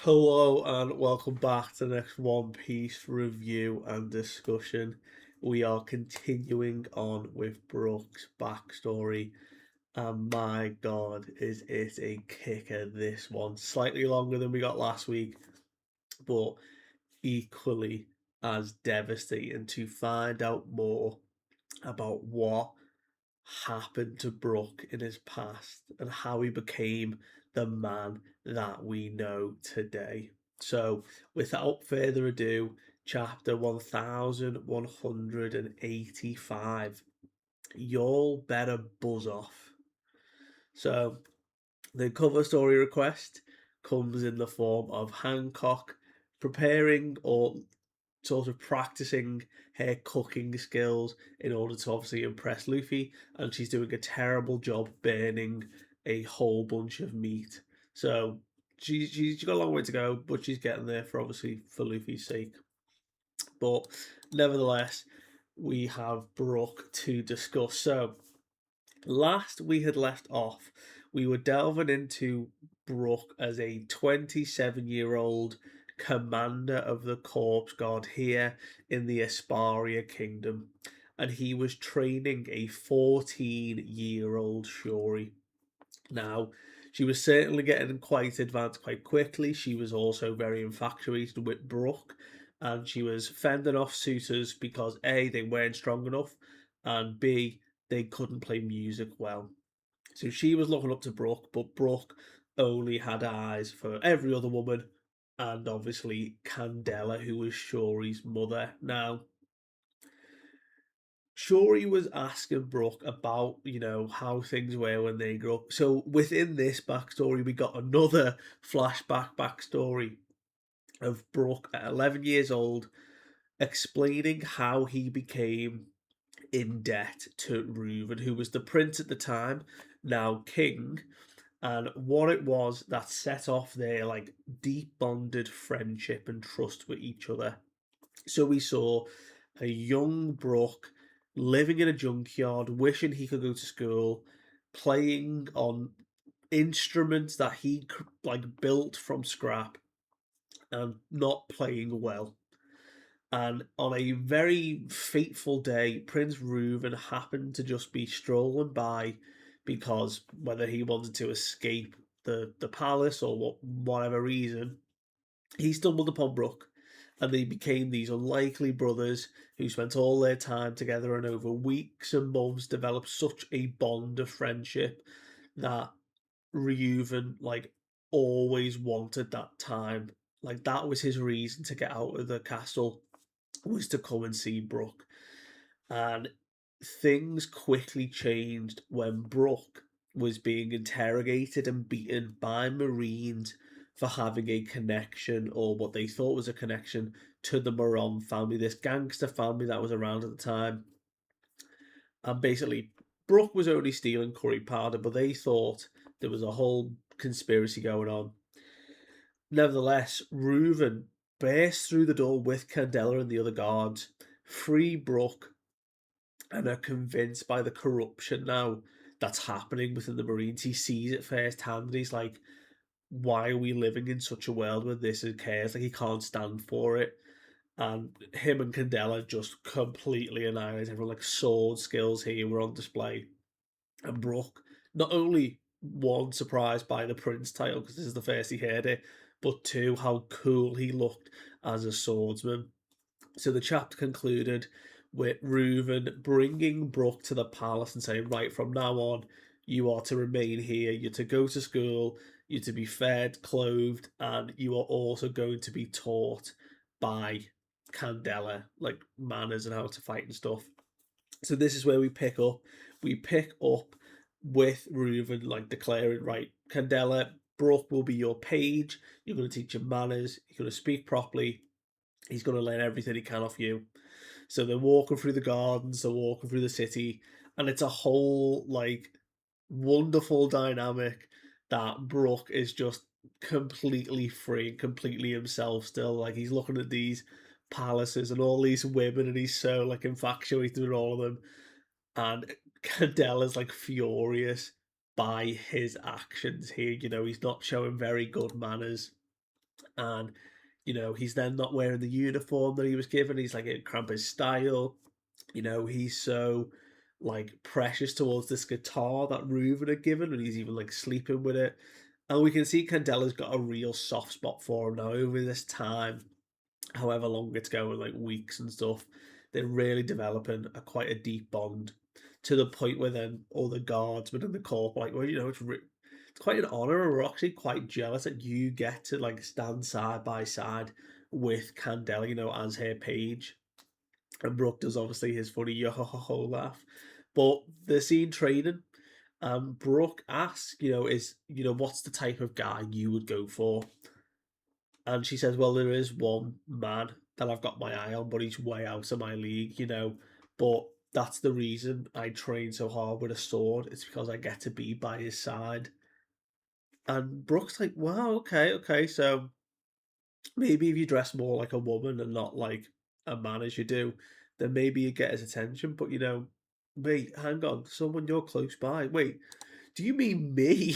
Hello and welcome back to the next One Piece review and discussion. We are continuing on with Brook's backstory, and my god, is it a kicker this one. Slightly longer than we got last week, but equally as devastating to find out more about what happened to Brook in his past and how he became the man that we know today. So, without further ado, chapter 1185. Y'all better buzz off. So, the cover story request comes in the form of Hancock preparing or sort of practicing her cooking skills in order to obviously impress Luffy, and she's doing a terrible job burning a whole bunch of meat. So she's got a long way to go, but she's getting there for obviously for Luffy's sake. But nevertheless, we have Brook to discuss. So last we had left off, we were delving into Brook as a 27-year-old commander of the Corpse Guard here in the Asparia Kingdom, and he was training a 14-year-old Shuri. Now, she was certainly getting quite advanced quite quickly. She was also very infatuated with Brook, and she was fending off suitors because A, they weren't strong enough, and B, they couldn't play music well. So she was looking up to Brook, but Brook only had eyes for every other woman, and obviously Candela, who was Shuri's mother. Now, Shuri was asking Brook about, how things were when they grew up. So within this backstory, we got another flashback backstory of Brook at 11 years old, explaining how he became in debt to Reuven, who was the prince at the time, now king, and what it was that set off their like deep bonded friendship and trust with each other. So we saw a young Brook living in a junkyard, wishing he could go to school, playing on instruments that he like built from scrap and not playing well. And on a very fateful day, Prince Reuven happened to just be strolling by because whether he wanted to escape the palace or whatever reason, he stumbled upon Brook, and they became these unlikely brothers who spent all their time together and over weeks and months developed such a bond of friendship that Reuven like always wanted that time. Like that was his reason to get out of the castle, was to come and see Brook. And things quickly changed when Brook was being interrogated and beaten by Marines for having a connection, or what they thought was a connection, to the Moron family, this gangster family that was around at the time. And basically, Brook was only stealing curry powder, but they thought there was a whole conspiracy going on. Nevertheless, Reuven burst through the door with Candela and the other guards, free Brook, and are convinced by the corruption now that's happening within the Marines. He sees it firsthand and he's like, why are we living in such a world where this occurs? Like, he can't stand for it. And him and Candela just completely annihilate everyone. Like, sword skills here were on display. And Brook, not only one, surprised by the Prince title, because this is the first he heard it, but two, how cool he looked as a swordsman. So the chapter concluded with Reuven bringing Brook to the palace and saying, right, from now on, you are to remain here, you're to go to school, you're to be fed, clothed, and you are also going to be taught by Candela, like manners and how to fight and stuff. So this is where we pick up. We pick up with Reuven like declaring, right, Candela, Brook will be your page. You're going to teach him manners. You're going to speak properly. He's going to learn everything he can off you. So they're walking through the gardens, they're walking through the city, and it's a whole like wonderful dynamic that Brook is just completely free and completely himself still. Like he's looking at these palaces and all these women, and he's so like infatuated with all of them. And Candela's like furious by his actions here. He's not showing very good manners. And, he's then not wearing the uniform that he was given. He's like in cramp his style. He's so like precious towards this guitar that Reuven had given, and he's even like sleeping with it. And we can see Candela's got a real soft spot for him now over this time, however long it's going, like weeks and stuff. They're really developing quite a deep bond to the point where then all the guardsmen and the corp like, well, it's quite an honor, and we're actually quite jealous that you get to like stand side by side with Candela, as her page. And Brook does obviously his funny yo ho ho ho laugh. But the scene training, Brooke asks, what's the type of guy you would go for? And she says, well, there is one man that I've got my eye on, but he's way out of my league. But that's the reason I train so hard with a sword. It's because I get to be by his side. And Brooke's like, wow, okay, okay. So maybe if you dress more like a woman and not like a man as you do, then maybe you get his attention. But wait, hang on, someone you're close by. Wait, do you mean me?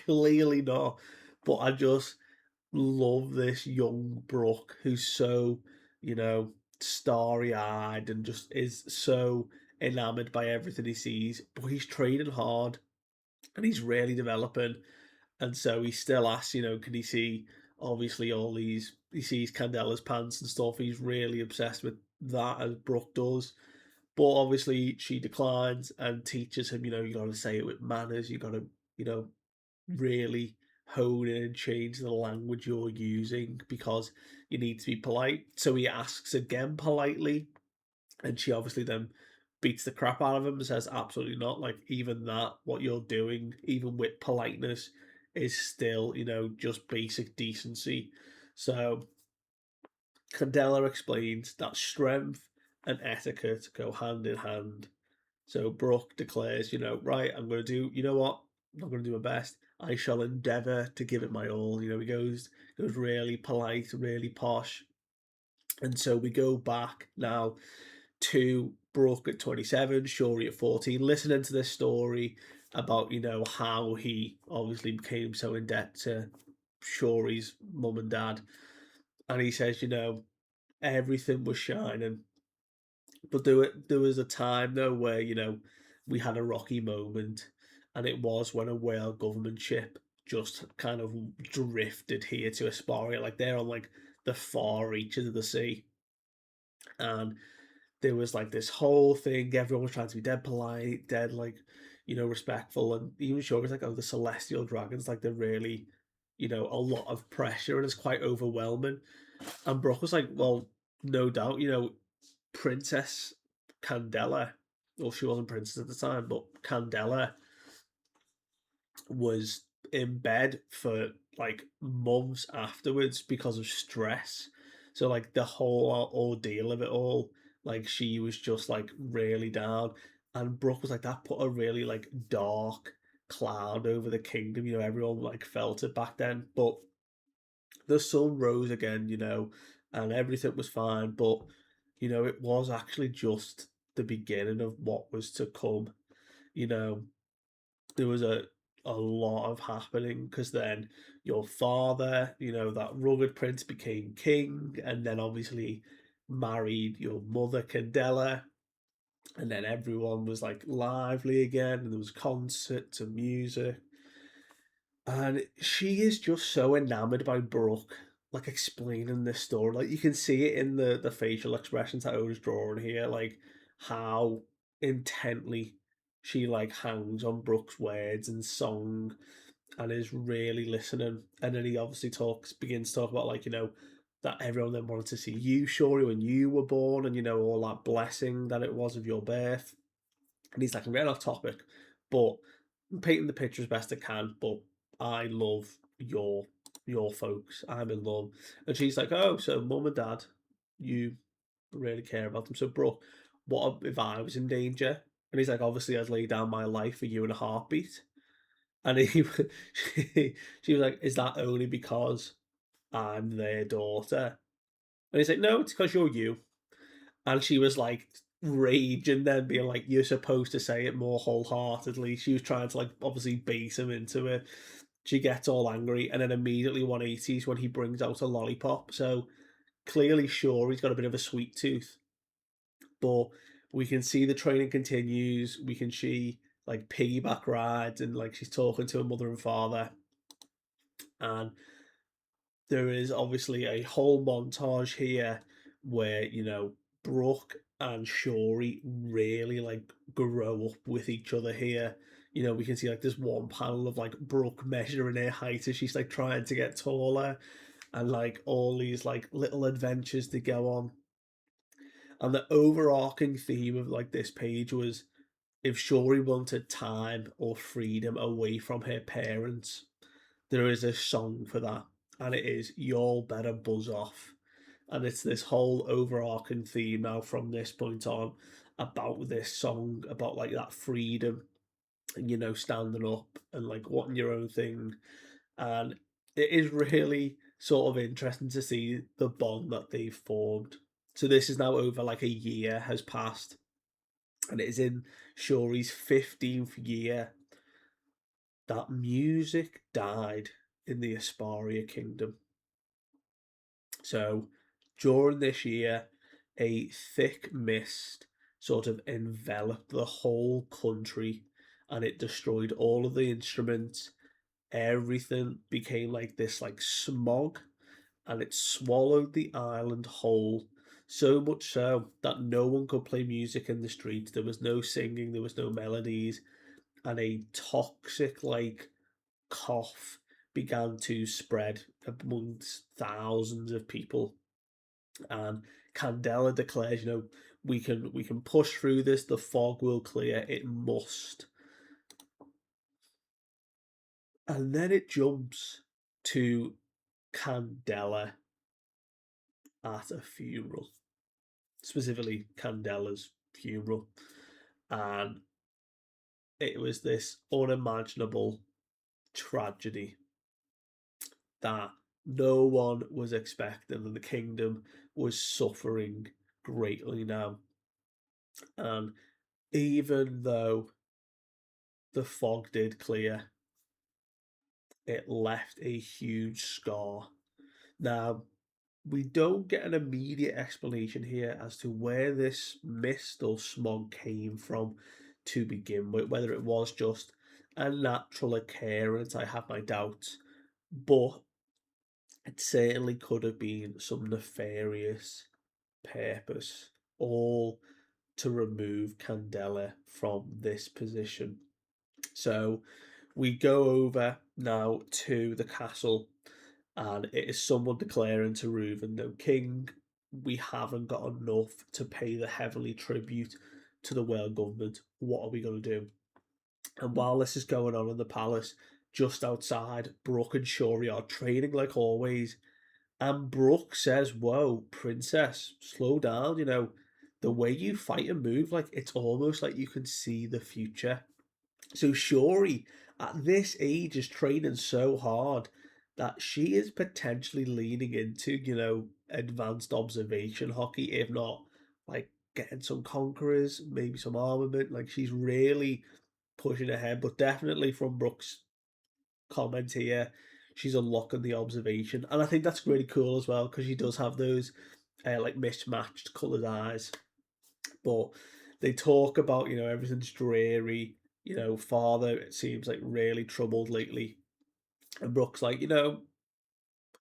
Clearly not. But I just love this young Brook who's so, you know, starry eyed and just is so enamored by everything he sees. But he's training hard and he's really developing. And so he still asks, can he see obviously all these, he sees Candela's pants and stuff. He's really obsessed with that as Brooke does. But obviously she declines and teaches him, you got to say it with manners. You got to, you know, really hone in and change the language you're using because you need to be polite. So he asks again politely, and she obviously then beats the crap out of him and says, absolutely not. Like, even that, what you're doing, even with politeness, is still, just basic decency. So Candela explains that strength and etiquette go hand in hand. So Brooke declares, right, I'm going to do, you know what? I'm going to do my best. I shall endeavour to give it my all. He goes really polite, really posh. And so we go back now to Brooke at 27, Shuri at 14, listening to this story about, how he obviously became so in debt to Shuri's mum and dad. And he says, everything was shining. But there was a time though where, we had a rocky moment, and it was when a whale government ship just kind of drifted here to Aspara. Like they're on like the far reaches of the sea. And there was like this whole thing. Everyone was trying to be dead polite, dead like, respectful, and even sure was like, oh, the celestial dragons, like they're really, a lot of pressure and it's quite overwhelming. And Brooke was like, well, no doubt, Princess Candela, well, she wasn't princess at the time, but Candela was in bed for like months afterwards because of stress. So like the whole ordeal of it all, like she was just like really down. And Brooke was like that put a really like dark cloud over the kingdom. Everyone like felt it back then. But the sun rose again, and everything was fine. But it was actually just the beginning of what was to come. You know, there was a lot of happening because then your father, that rugged prince became king, and then obviously married your mother Candela, and then everyone was like lively again, and there was concerts and music, and she is just so enamored by Brooke, like explaining this story. Like you can see it in the facial expressions that I was drawing here, like how intently she like hangs on Brooke's words and song and is really listening. And then he obviously begins to talk about like, that everyone then wanted to see you, Shuri, when you were born, and all that blessing that it was of your birth. And he's like, I'm getting off topic, but I'm painting the picture as best I can. But I love your folks. I'm in love. And she's like, oh, so mum and dad, you really care about them. So, Brooke, what if I was in danger? And he's like, obviously, I'd lay down my life for you in a heartbeat. And she was like, is that only because I'm their daughter? And he's like, no, it's because you're you. And she was like raging then, being like, you're supposed to say it more wholeheartedly. She was trying to like obviously base him into it. She gets all angry and then immediately 180s when he brings out a lollipop. So clearly, sure, he's got a bit of a sweet tooth, but we can see the training continues. We can see like piggyback rides and like she's talking to her mother and father. And there is obviously a whole montage here where, Brooke and Shuri really like grow up with each other here. We can see like this one panel of like Brooke measuring her height as she's like trying to get taller and like all these like little adventures to go on. And the overarching theme of like this page was if Shuri wanted time or freedom away from her parents, there is a song for that, and it is "Y'all Better Buzz Off." And it's this whole overarching theme now from this point on about this song, about like that freedom and standing up and like wanting your own thing. And it is really sort of interesting to see the bond that they've formed. So this is now over like a year has passed, and it is in Shuri's 15th year that music died in the Asparia kingdom. So during this year, a thick mist sort of enveloped the whole country and it destroyed all of the instruments. Everything became like this like smog and it swallowed the island whole. So much so that no one could play music in the streets. There was no singing, there was no melodies, and a toxic like cough began to spread amongst thousands of people. And Candela declares, we can push through this. The fog will clear. It must. And then it jumps to Candela at a funeral, specifically Candela's funeral, and it was this unimaginable tragedy that no one was expecting, and the kingdom was suffering greatly now. And even though the fog did clear, it left a huge scar. Now, we don't get an immediate explanation here as to where this mist or smog came from to begin with, whether it was just a natural occurrence. I have my doubts, but it certainly could have been some nefarious purpose, all to remove Candela from this position. So we go over now to the castle, and it is someone declaring to Reuven, no king, we haven't got enough to pay the heavenly tribute to the world government. What are we going to do? And while this is going on in the palace, just outside, Brook and Shuri are training like always. And Brook says, whoa, princess, slow down. The way you fight and move, like it's almost like you can see the future. So Shuri, at this age, is training so hard that she is potentially leaning into, advanced observation hockey, if not like getting some conquerors, maybe some armament. Like she's really pushing ahead, but definitely from Brook's comment here, she's unlocking the observation. And I think that's really cool as well because she does have those like mismatched coloured eyes. But they talk about, everything's dreary. Father, it seems like really troubled lately. And Brooke's like,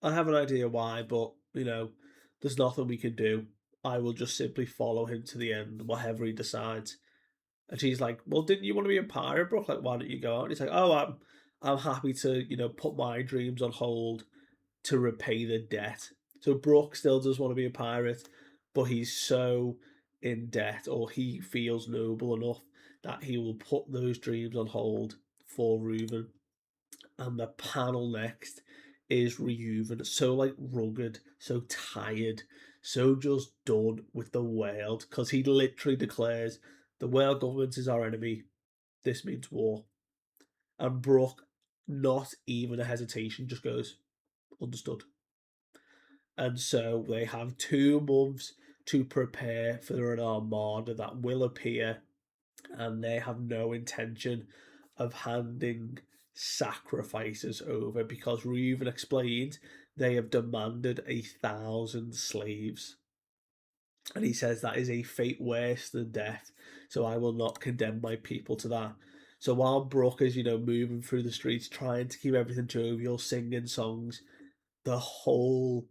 I have an idea why, but, there's nothing we can do. I will just simply follow him to the end, whatever he decides. And she's like, well, didn't you want to be a pirate, Brooke? Like, why don't you go out? And he's like, oh, I'm happy to, put my dreams on hold to repay the debt. So Brooke still does want to be a pirate, but he's so in debt, or he feels noble enough that he will put those dreams on hold for Reuven. And the panel next is Reuven, so like rugged, so tired, so just done with the world, because he literally declares the world government is our enemy. This means war. And Brooke, not even a hesitation, just goes, understood. And so they have 2 months to prepare for an armada that will appear, and they have no intention of handing sacrifices over because Reuven explained they have demanded 1,000 slaves. And he says that is a fate worse than death, so I will not condemn my people to that. So while Brook is, moving through the streets trying to keep everything jovial, singing songs, the whole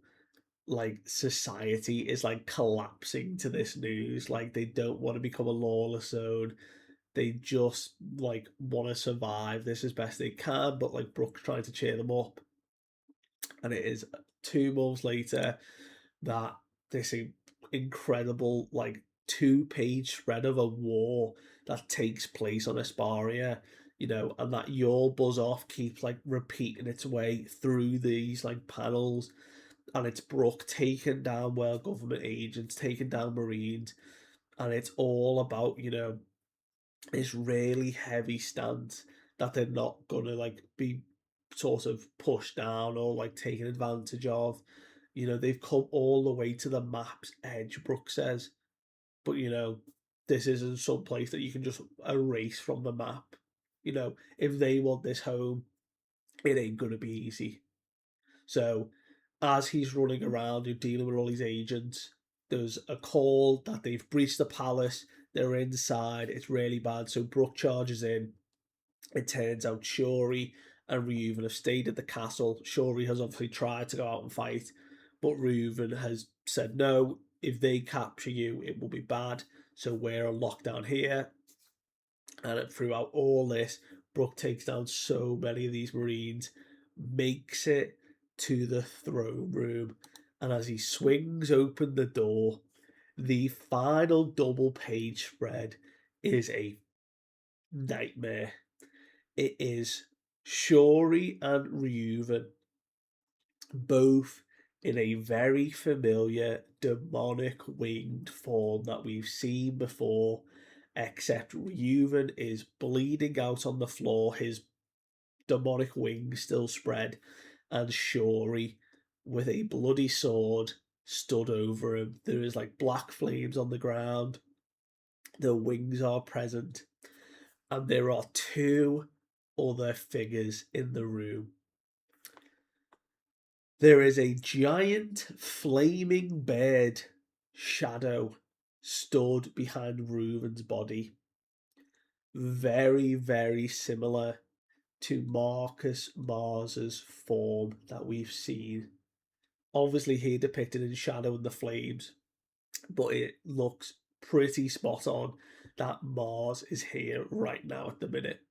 society is collapsing to this news. Like they don't want to become a lawless zone. They just want to survive this as best they can, but Brook's trying to cheer them up. And it is 2 months later that this incredible 2-page spread of a war that takes place on Asparia, and that your buzz off keeps repeating its way through these panels, and it's Brook taking down world government agents, taking down Marines, and it's all about, this really heavy stance that they're not gonna be sort of pushed down or taken advantage of. They've come all the way to the map's edge, Brook says, but this isn't some place that you can just erase from the map. If they want this home, it ain't gonna be easy. So as he's running around and dealing with all these agents, there's a call that they've breached the palace. They're inside. It's really bad. So Brook charges in. It turns out Shuri and Reuven have stayed at the castle. Shuri has obviously tried to go out and fight, but Reuven has said no. If they capture you, it will be bad. So we're on lockdown here. And throughout all this, Brook takes down so many of these Marines, makes it to the throne room, and as he swings open the door, the final double page spread is a nightmare. It is Shuri and Reuven, both in a very familiar demonic winged form that we've seen before, except Reuven is bleeding out on the floor, his demonic wings still spread, and Shuri, with a bloody sword, stood over him. There is black flames on the ground, the wings are present, and there are two other figures in the room. There is a giant flaming bird shadow stood behind Reuven's body. Very, very similar to Marcus Mars's form that we've seen. Obviously, here depicted in shadow and the flames, but it looks pretty spot on that Mars is here right now at the minute.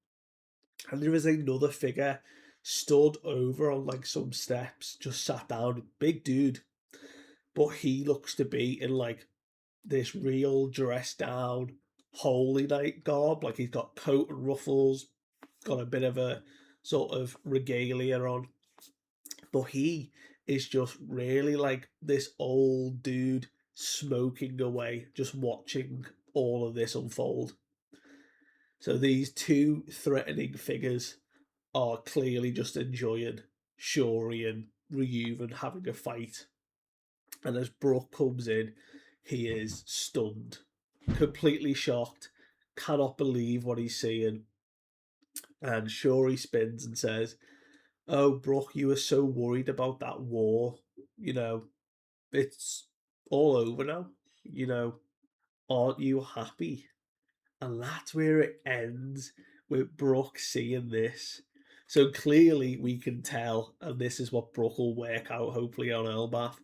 And there is another figure stood over on some steps, just sat down, big dude, but he looks to be in this real dressed down holy night garb. He's got coat and ruffles, got a bit of a sort of regalia on, but he is just really this old dude smoking away, just watching all of this unfold. So these two threatening figures are clearly just enjoying Shuri and Reuven having a fight. And as Brook comes in, he is stunned, completely shocked, cannot believe what he's seeing. And Shuri spins and says, "Oh, Brook, you were so worried about that war. You know, it's all over now. You know, aren't you happy?" And that's where it ends, with Brook seeing this. So clearly we can tell, and this is what Brook will work out hopefully on Elbath,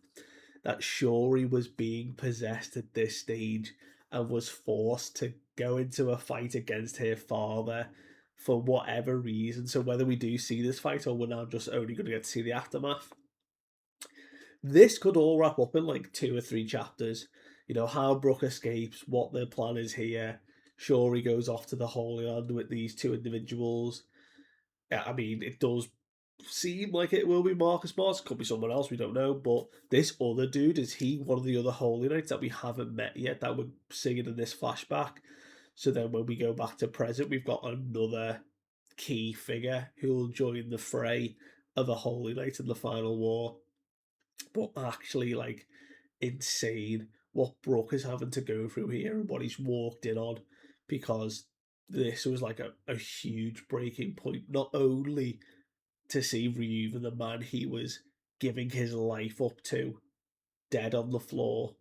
that Shuri was being possessed at this stage and was forced to go into a fight against her father for whatever reason. So whether we do see this fight or we're now just only going to get to see the aftermath, this could all wrap up in 2 or 3 chapters. How Brook escapes, what their plan is here. Shuri goes off to the Holy Land with these two individuals. Yeah, I mean, it does seem like it will be Marcus Mars. Could be someone else, we don't know. But this other dude, is he one of the other Holy Knights that we haven't met yet that we're seeing in this flashback? So then when we go back to present, we've got another key figure who will join the fray of a Holy Knight in the final war. But actually, insane what Brook is having to go through here and what he's walked in on, because this was like a huge breaking point, not only to see Ryuva, the man he was giving his life up to, dead on the floor,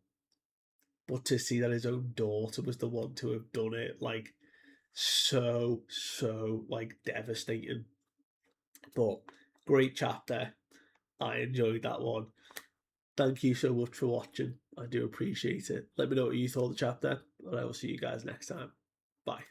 but to see that his own daughter was the one to have done it, like, so, like, devastating. But great chapter. I enjoyed that one. Thank you so much for watching. I do appreciate it. Let me know what you thought of the chapter, and I will see you guys next time. Bye.